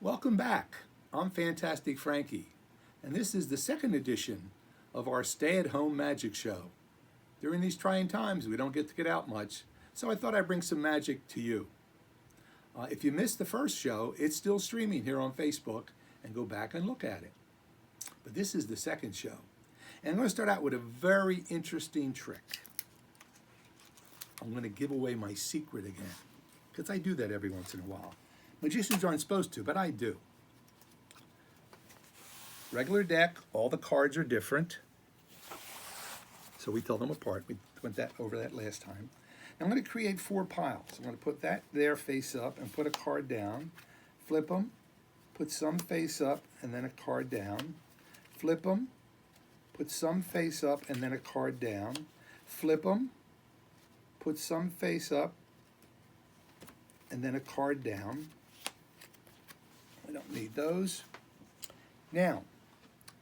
Welcome back. I'm Fantastic Frankie, and this is the second edition of our stay-at-home magic show. During these trying times, we don't get to get out much, so I thought I'd bring some magic to you. If you missed the first show, it's still streaming here on Facebook, and go back and look at it. But this is the second show, and I'm going to start out with a very interesting trick. I'm going to give away my secret again, because I do that every once in a while. Magicians aren't supposed to, but I do. Regular deck, all the cards are different. So we tell them apart. We went over that last time. Now I'm going to create 4 piles. I'm going to put that there face up and put a card down. Flip them, put some face up and then a card down. Flip them, put some face up and then a card down. Flip them, put some face up and then a card down. We don't need those. Now,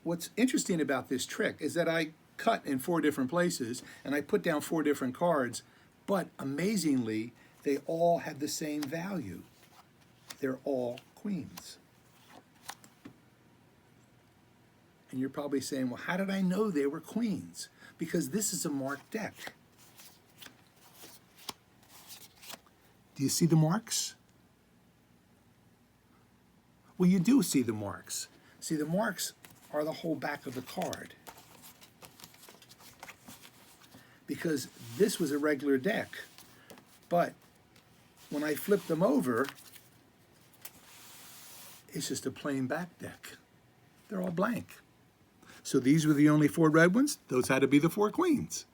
what's interesting about this trick is that I cut in 4 different places and I put down 4 different cards, but amazingly, they all have the same value. They're all queens. And you're probably saying, well, how did I know they were queens? Because this is a marked deck. Do you see the marks? Well, you do see the marks. See, the marks are the whole back of the card. Because this was a regular deck, but when I flip them over, it's just a plain back deck. They're all blank. So these were the only 4 red ones. Those had to be the 4 queens.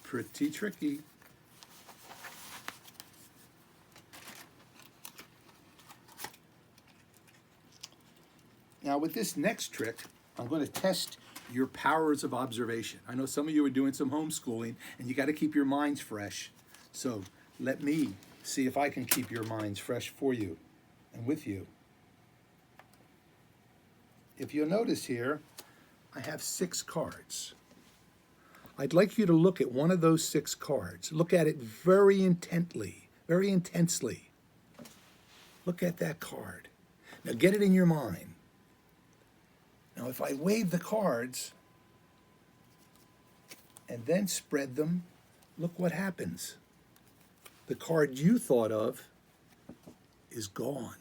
Pretty tricky. Now with this next trick, I'm going to test your powers of observation. I know some of you are doing some homeschooling and you got to keep your minds fresh. So let me see if I can keep your minds fresh for you and with you. If you'll notice here, I have 6 cards. I'd like you to look at one of those 6 cards. Look at it very intently, very intensely. Look at that card. Now get it in your mind. Now if I wave the cards and then spread them, look what happens. The card you thought of is gone.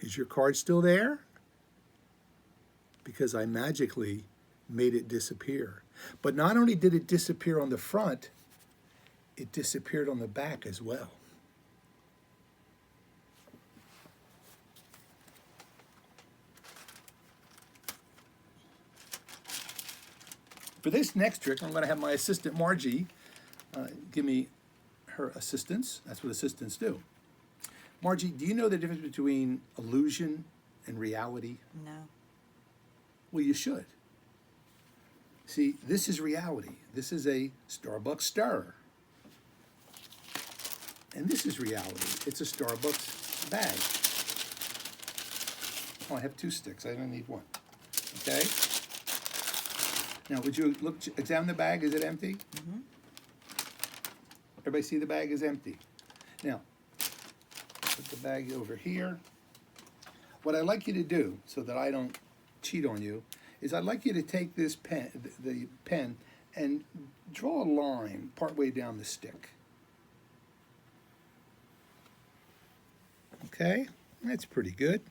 Is your card still there? Because I magically made it disappear. But not only did it disappear on the front, it disappeared on the back as well. For this next trick, I'm going to have my assistant Margie give me her assistance. That's what assistants do. Margie, do you know the difference between illusion and reality? No. Well, you should. See, this is reality. This is a Starbucks stirrer. And this is reality. It's a Starbucks bag. Oh, I have 2 sticks. I don't need 1. Okay? Now, would you examine the bag? Is it empty? Mm-hmm. Everybody see the bag is empty. Now, put the bag over here. What I'd like you to do, so that I don't cheat on you, is I'd like you to take this pen, the pen, and draw a line partway down the stick. Okay, that's pretty good.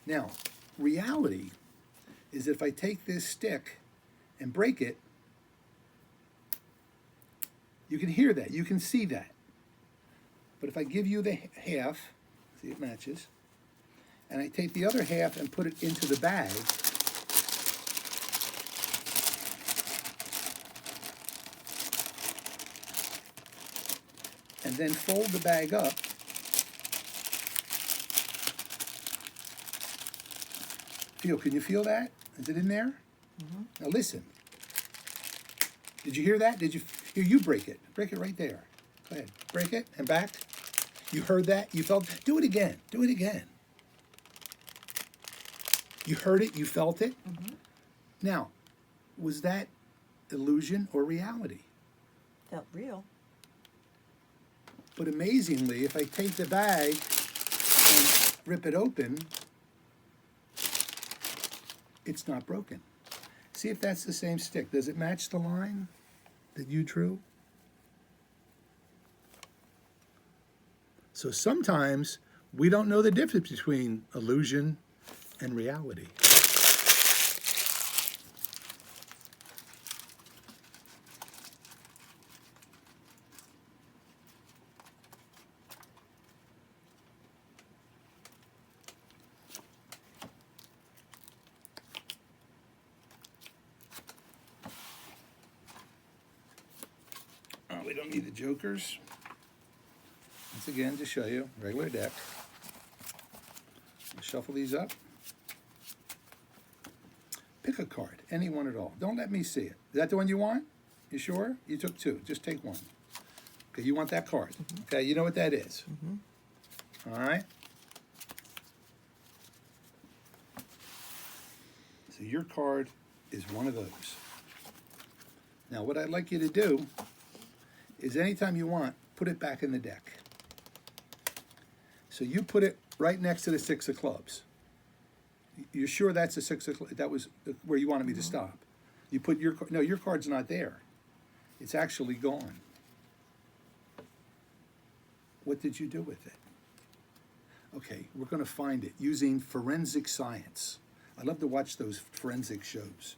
Now, reality is if I take this stick and break it, you can hear that, you can see that. But if I give you the half, see it matches, and I take the other half and put it into the bag, and then fold the bag up, can you feel that? Is it in there? Mm-hmm. Now listen. Did you hear that? Did you? Here, you break it. Break it right there. Go ahead. Break it and back. You heard that? You felt? Do it again. Do it again. You heard it, you felt it. Mm-hmm. Now, Was that illusion or reality? Felt real. But amazingly, if I take the bag and rip it open, it's not broken. See if that's the same stick. Does it match the line that you drew? So sometimes we don't know the difference between illusion and reality. We don't need the jokers. Once again, to show you, regular deck. I'll shuffle these up. Pick a card, any one at all. Don't let me see it. Is that the one you want? You sure? You took two. Just take one. Okay, you want that card. Okay, you know what that is. All right? So your card is one of those. Now, what I'd like you to do is anytime you want, put it back in the deck. So you put it right next to the 6 of clubs. You're sure that's the 6 of clubs? That was where you wanted me to stop. You put your, no, your card's not there. It's actually gone. What did you do with it? Okay, we're going to find it using forensic science. I love to watch those forensic shows.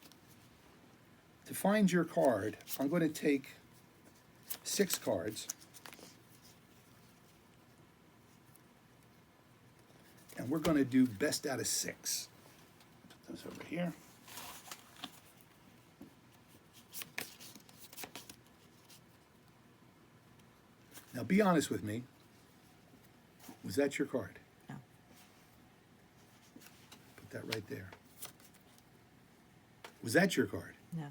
To find your card, I'm going to take 6 cards, and we're going to do best out of 6. Put those over here. Now be honest with me. Was that your card? No. Put that right there. Was that your card? No.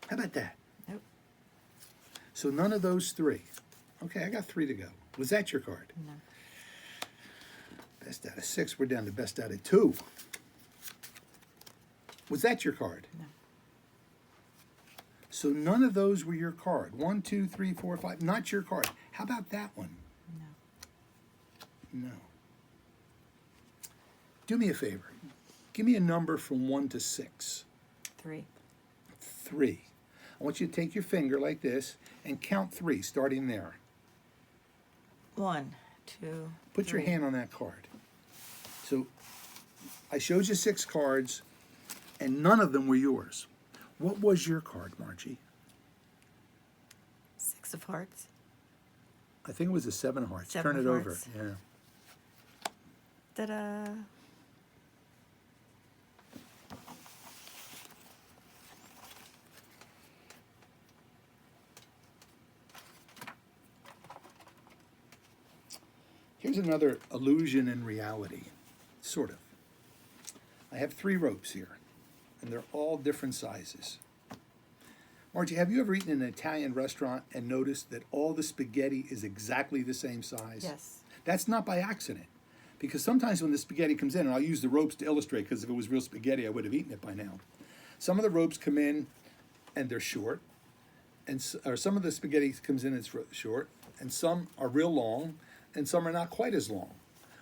How about that? Nope. So none of those 3. Okay, I got 3 to go. Was that your card? No. Best out of 6. We're down to best out of 2. Was that your card? No. So none of those were your card. 1, 2, 3, 4, 5. Not your card. How about that one? No. No. Do me a favor. Give me a number from 1 to 6. 3. 3. I want you to take your finger like this and count 3, starting there. 1, 2. Put your 3. hand on that card. So I showed you 6 cards, and none of them were yours. What was your card, Margie? 6 of hearts. I think it was a 7 of hearts. 7 Turn of it over. hearts. Yeah. Ta-da! Here's another illusion and reality, sort of. I have 3 ropes here, and they're all different sizes. Margie, have you ever eaten in an Italian restaurant and noticed that all the spaghetti is exactly the same size? Yes. That's not by accident, because sometimes when the spaghetti comes in, and I'll use the ropes to illustrate, because if it was real spaghetti, I would have eaten it by now. Some of the ropes come in and they're short, or some of the spaghetti comes in and it's short, and some are real long, and some are not quite as long.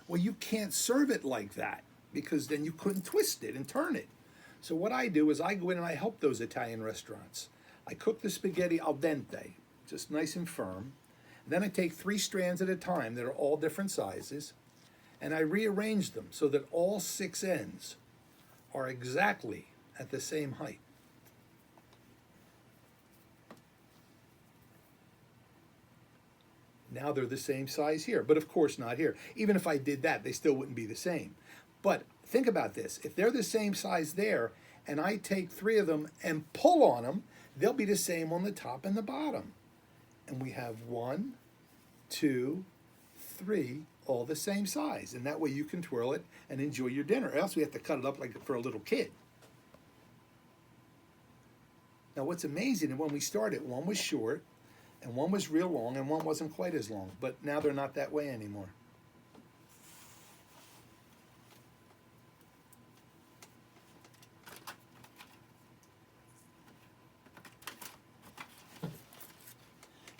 Well, you can't serve it like that, because then you couldn't twist it and turn it. So what I do is I go in and I help those Italian restaurants. I cook the spaghetti al dente, just nice and firm. Then I take 3 strands at a time that are all different sizes, and I rearrange them so that all 6 ends are exactly at the same height. Now they're the same size here, but of course not here. Even if I did that, they still wouldn't be the same. But think about this. If they're the same size there, and I take 3 of them and pull on them, they'll be the same on the top and the bottom. And we have 1, 2, 3, all the same size. And that way you can twirl it and enjoy your dinner. Or else we have to cut it up like for a little kid. Now what's amazing, and when we started, one was short, and one was real long, and one wasn't quite as long. But now they're not that way anymore.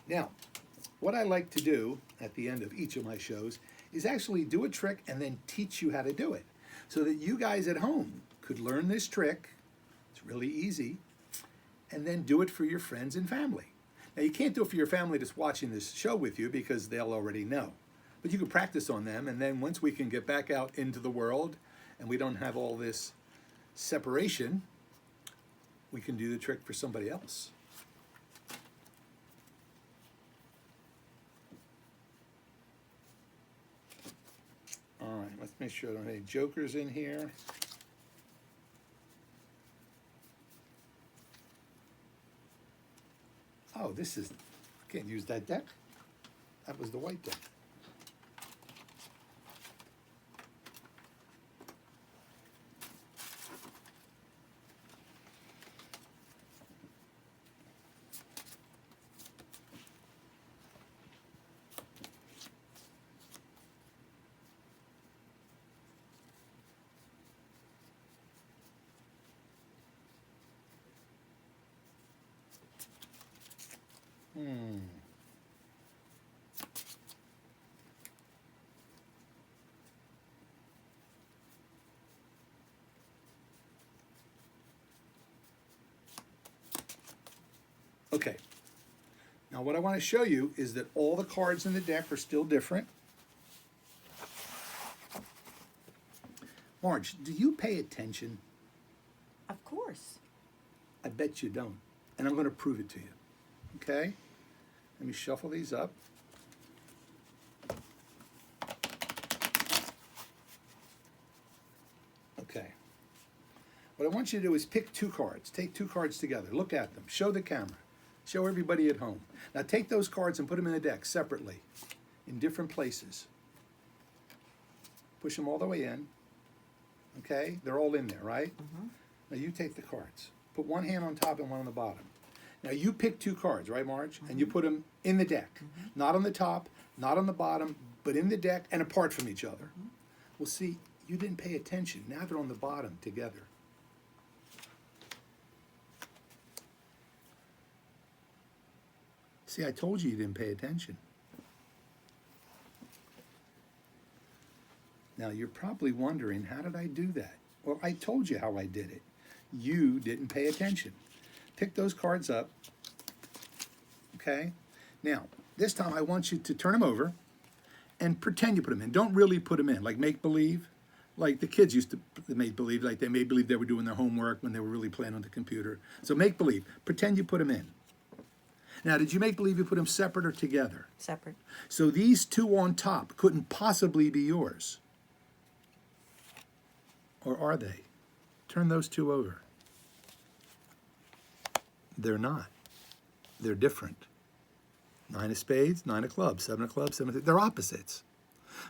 Now, what I like to do at the end of each of my shows is actually do a trick and then teach you how to do it so that you guys at home could learn this trick. It's really easy. And then do it for your friends and family. Now, you can't do it for your family that's watching this show with you because they'll already know. But you can practice on them, and then once we can get back out into the world and we don't have all this separation, we can do the trick for somebody else. All right, let's make sure there aren't any jokers in here. Oh, this is, I can't use that deck. That was the white deck. Okay. Now what I want to show you is that all the cards in the deck are still different. Marge, do you pay attention? Of course. I bet you don't. And I'm going to prove it to you. Okay? Let me shuffle these up. Okay. What I want you to do is pick two cards. Take two cards together. Look at them. Show the camera. Show everybody at home. Now take those cards and put them in the deck separately in different places. Push them all the way in. Okay? They're all in there, right? Mm-hmm. Now you take the cards. Put one hand on top and one on the bottom. Now you pick two cards, right, Marge? Mm-hmm. And you put them in the deck. Mm-hmm. Not on the top, not on the bottom, but in the deck and apart from each other. Mm-hmm. Well, see, you didn't pay attention. Now they're on the bottom together. See, I told you didn't pay attention. Now, you're probably wondering, how did I do that? Well, I told you how I did it. You didn't pay attention. Pick those cards up. Okay? Now, this time I want you to turn them over and pretend you put them in. Don't really put them in, like make-believe. Like the kids used to make believe, like they made believe they were doing their homework when they were really playing on the computer. So make-believe. Pretend you put them in. Now, did you make believe you put them separate or together? Separate. So these two on top couldn't possibly be yours. Or are they? Turn those two over. They're not. They're different. 9 of spades, 9 of clubs, 7 of clubs, 7 of... They're opposites.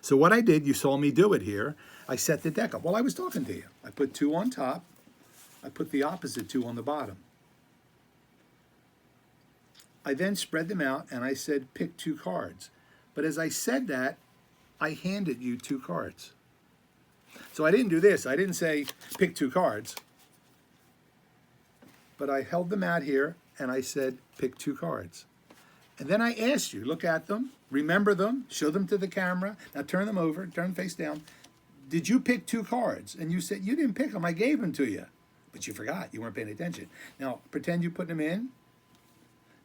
So what I did, you saw me do it here, I set the deck up while I was talking to you. I put 2 on top. I put the opposite 2 on the bottom. I then spread them out and I said, pick 2 cards. But as I said that, I handed you 2 cards. So I didn't do this. I didn't say, pick 2 cards. But I held them out here and I said, pick 2 cards. And then I asked you, look at them, remember them, show them to the camera. Now turn them over, turn face down. Did you pick 2 cards? And you said, you didn't pick them, I gave them to you. But you forgot, you weren't paying attention. Now pretend you put them in.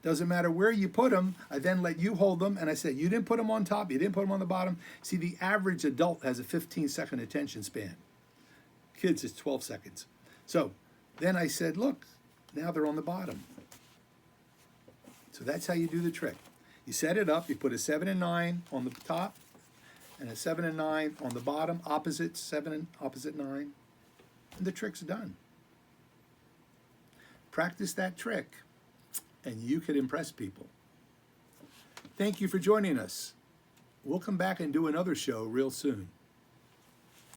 Doesn't matter where you put them, I then let you hold them, and I said, you didn't put them on top, you didn't put them on the bottom. See, the average adult has a 15-second attention span. Kids, it's 12 seconds. So then I said, look, now they're on the bottom. So that's how you do the trick. You set it up, you put a 7 and 9 on the top, and a 7 and 9 on the bottom, opposite 7 and opposite 9, and the trick's done. Practice that trick, and you could impress people. Thank you for joining us. We'll come back and do another show real soon.